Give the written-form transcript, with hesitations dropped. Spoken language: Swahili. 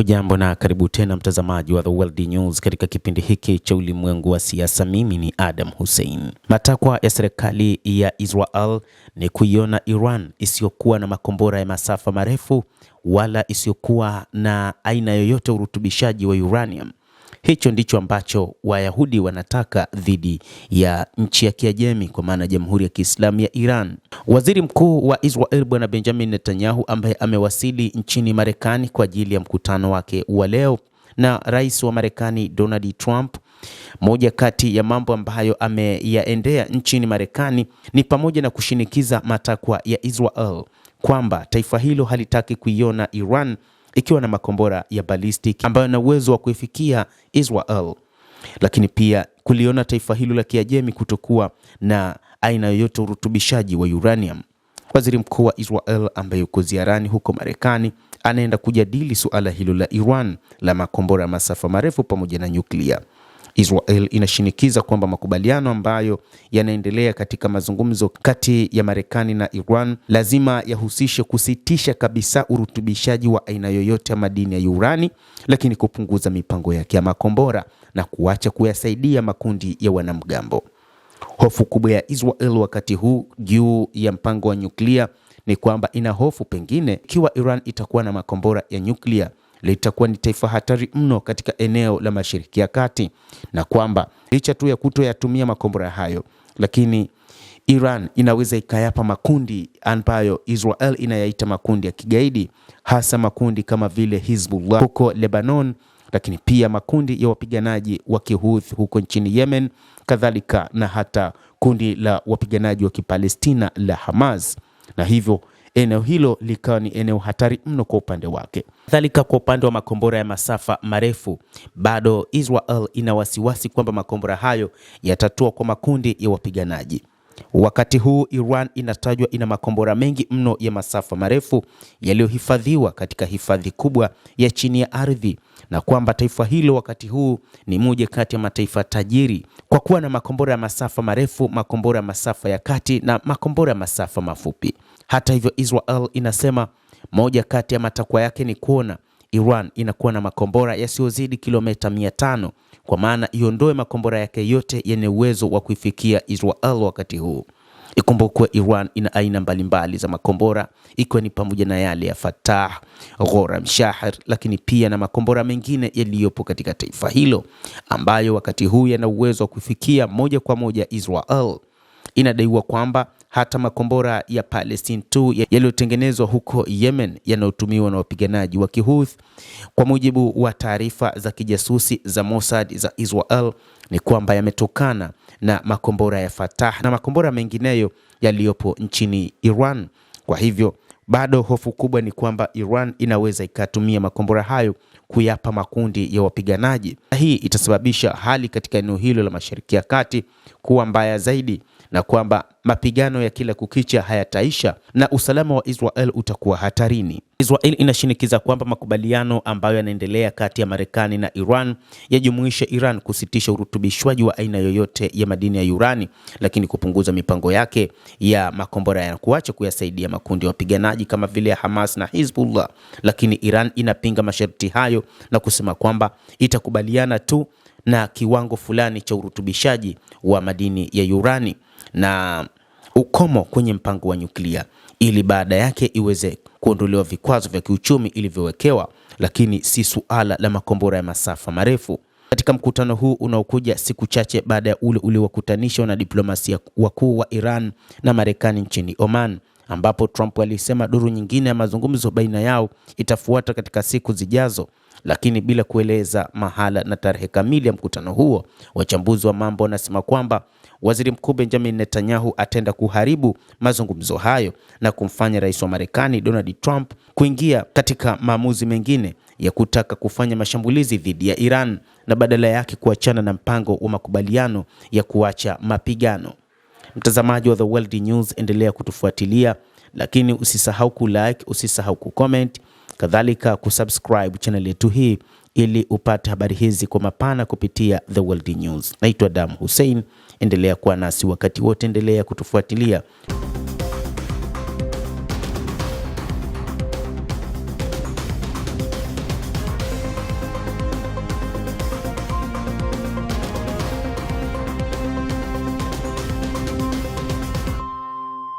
Hujambo na karibu tena mtazamaji wa The World News katika kipindi hiki cha ulimwengu wa siasa. Mimi ni Adam Hussein. Matakwa ya serikali ya Israel ni kuiona Iran isiyokuwa na makombora ya masafa marefu wala isiyokuwa na aina yoyote urutubishaji wa uranium. Hicho ndicho ambacho Wayahudi wanataka dhidi ya nchi ya Kiajemi, kwa maana Jamhuri ya Kiislamu ya Iran. Waziri Mkuu wa Israel Bwana Benjamin Netanyahu, ambaye amewasili nchini Marekani kwa ajili ya mkutano wake wa leo na Rais wa Marekani Donald Trump, moja kati ya mambo ambayo ameyaendea nchini Marekani ni pamoja na kushinikiza matakwa ya Israel kwamba taifa hilo halitaki kuiona Iran ikiwa na makombora ya ballistic ambayo na uwezo wa kuifikia Israel, lakini pia kuliona taifa hilo la Kiajemi kutokuwa na aina yoyote urutubishaji wa uranium. Waziri Mkuu wa Israel ambaye yuko ziarani huko Marekani anaenda kujadili suala hilo la Iran la makombora masafa marefu pamoja na nyuklia. Israel inashinikiza kwamba makubaliano ambayo yanaendelea katika mazungumzo kati ya Marekani na Iran lazima yahusishe kusitisha kabisa urutubishaji wa aina yoyote ya madini ya urani, lakini kupunguza mipango yake ya makombora na kuacha kuyasaidia makundi ya wanamgambo. Hofu kubwa ya Israel wakati huu juu ya mpango wa nyuklia ni kwamba ina hofu pengine ikiwa Iran itakuwa na makombora ya nyuklia litakuwa ni taifa hatari mno katika eneo la Mashariki ya Kati, na kwamba licha tu ya kutoyatumia makombora hayo, lakini Iran inaweza ikayapa makundi ambayo Israel inayaita makundi ya kigaidi, hasa makundi kama vile Hezbollah huko Lebanon, lakini pia makundi ya wapiganaji wa Kihouthi huko nchini Yemen, kadhalika na hata kundi la wapiganaji wa Kipalestina la Hamas, na hivyo eneo hilo likawa ni eneo hatari mno kwa upande wake. Kadhalika kwa upande wa makombora ya masafa marefu, bado Israel ina wasiwasi kwamba makombora hayo yatatua kwa makundi ya wapiganaji. Wakati huu Iran inatajwa ina makombora mengi mno ya masafa marefu yaliyohifadhiwa katika hifadhi kubwa ya chini ya ardhi, na kwamba taifa hilo wakati huu ni moja kati ya mataifa tajiri kwa kuwa na makombora ya masafa marefu, makombora ya masafa ya kati na makombora ya masafa mafupi. Hata hivyo, Israel inasema moja kati ya matakwa yake ni kuona Iran inakuwa na makombora yasiyozidi kilomita 500, kwa maana iondoe makombora yake yote yenye uwezo wa kuifikia Israel wakati huu. Ikumbukwe Iran ina aina mbalimbali za makombora, ikiwa ni pamoja na yale ya Fatah, Ghoram Shahr, lakini pia na makombora mengine yaliyopo katika taifa hilo ambayo wakati huu yana uwezo wa kufikia moja kwa moja Israel. Inadaiwa kwamba hata makombora ya Palestine 2 yaliyotengenezwa huko Yemen yanayotumiwa na wapiganaji wa Kihouthi, kwa mujibu wa taarifa za kijasusi za Mossad za Israel, ni kwamba yametokana na makombora ya Fatah na makombora mengineyo yaliyopo nchini Iran. Kwa hivyo bado hofu kubwa ni kwamba Iran inaweza ikatumia makombora hayo kuyapa makundi ya wapiganaji. Hii itasababisha hali katika eneo hilo la Mashariki ya Kati kuwa mbaya zaidi, na kwamba mapigano ya kila kukicha hayataisha na usalama wa Israel utakuwa hatarini. Israel inashinikiza kwamba makubaliano ambayo yanaendelea kati ya Marekani na Iran yajumuishe Iran kusitisha urutubishwaji wa aina yoyote ya madini ya urani, lakini kupunguza mipango yake ya makombora ya kuacha kuyasaidia makundi ya wapiganaji kama vile Hamas na Hezbollah. Lakini Iran inapinga masharti hayo na kusema kwamba itakubaliana tu na kiwango fulani cha urutubishaji wa madini ya urani na ukomo kwenye mpango wa nyuklia, ili baada yake iweze kuondolewa vikwazo vya kiuchumi ilivyowekewa, lakini si suala la makombora ya masafa marefu. Katika mkutano huu unaokuja siku chache baada ya ule uliowakutanisha na diplomasia wakuu wa Iran na Marekani nchini Oman, ambapo Trump alisema duru nyingine ya mazungumzo baina yao itafuata katika siku zijazo, lakini bila kueleza mahala na tarehe kamili ya mkutano huo. Wachambuzi wa mambo wanasema kwamba Waziri Mkuu Benjamin Netanyahu atenda kuharibu mazungumzo hayo na kumfanya Rais wa Marekani Donald Trump kuingia katika maamuzi mengine ya kutaka kufanya mashambulizi dhidi ya Iran na badala yake kuachana na mpango wa makubaliano ya kuacha mapigano. Mtazamaji wa The World News, endelea kutufuatilia, lakini usisahau kulike, usisahau kucomment, kadhalika kusubscribe channel yetu hii ili upate habari hizi kwa mapana kupitia The World News. Naitwa Adam Hussein, endelea kuwa nasi wakati wote, endelea kutufuatilia.